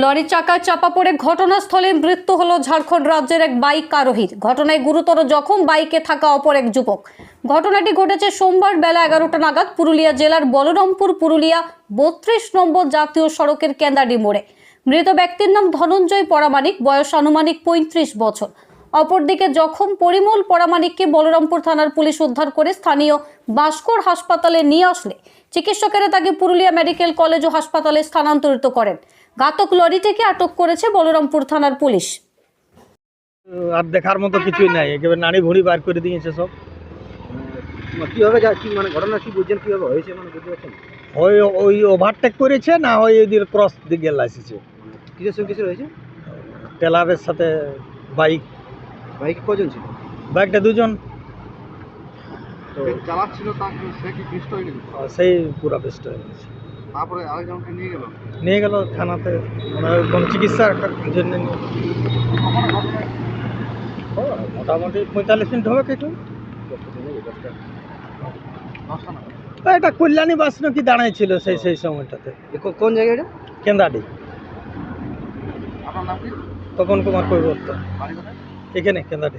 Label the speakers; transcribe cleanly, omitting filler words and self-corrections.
Speaker 1: লরির চাকায় চাপা পড়ে ঘটনাস্থলে মৃত্যু হলো ঝাড়খণ্ড রাজ্যের এক বাইক আরোহীর। ঘটনায় গুরুতর জখম বাইকে থাকা অপর এক যুবক। ঘটনাটি ঘটেছে সোমবার বেলা 11টা নাগাদ পুরুলিয়া জেলার বলরামপুর পুরুলিয়া 32 নম্বর জাতীয় সড়কের কেন্দাডি মোড়ে। মৃত ব্যক্তির নাম ধনঞ্জয় পরামানিক, বয়স আনুমানিক 35 বছর। অপরদিকে জখম পরিমল পরামানিককে বলরামপুর থানার পুলিশ উদ্ধার করে স্থানীয় ভাস্কর হাসপাতালে নিয়ে আসলে চিকিৎসকেরা তাকে পুরুলিয়া মেডিকেল কলেজ ও হাসপাতালে স্থানান্তরিত করেন। ঘাতক লরিটিকে আটক করেছে বলরামপুর থানার পুলিশ।
Speaker 2: আর দেখার মতো কিছুই নাই, একেবারে নাড়ি ভুঁড়ি বার করে দিয়েছে সব।
Speaker 3: কিভাবে মানে ঘটনা কি বুঝছেন, কিভাবে হয়েছে মানে বুঝতে পারছেন?
Speaker 2: ওই ওভারটেক করেছে না, ওই ওইদিকে ক্রস দিকে লাইসেছে।
Speaker 3: কিসের সঙ্গে কিসের হয়েছে?
Speaker 2: টেলারের সাথে বাইক।
Speaker 3: বাইকে কজন ছিল?
Speaker 2: বাইকটা দুজন,
Speaker 3: তো চালাচ্ছিল, তাকে সে কি পিষ্ট হয়ে গেল?
Speaker 2: সেই পুরা বেস্ট হয়ে গেছে।
Speaker 3: তারপরে আরেকজনকে
Speaker 2: নিয়ে গেল থানাতে, মানে কোনো চিকিৎসার জন্য নিয়ে। মোটামুটি 45 মিনিট হবে কিছু। এটা কল্যাণী বাস নাকি দাঁড়াইছিল সেই সময়টাতে।
Speaker 3: কোন জায়গায়?
Speaker 2: কেন্দাডি।
Speaker 3: আপনার নাম কি?
Speaker 2: তপন কুমার কৈবর্ত। এখানে কেন্দাডি।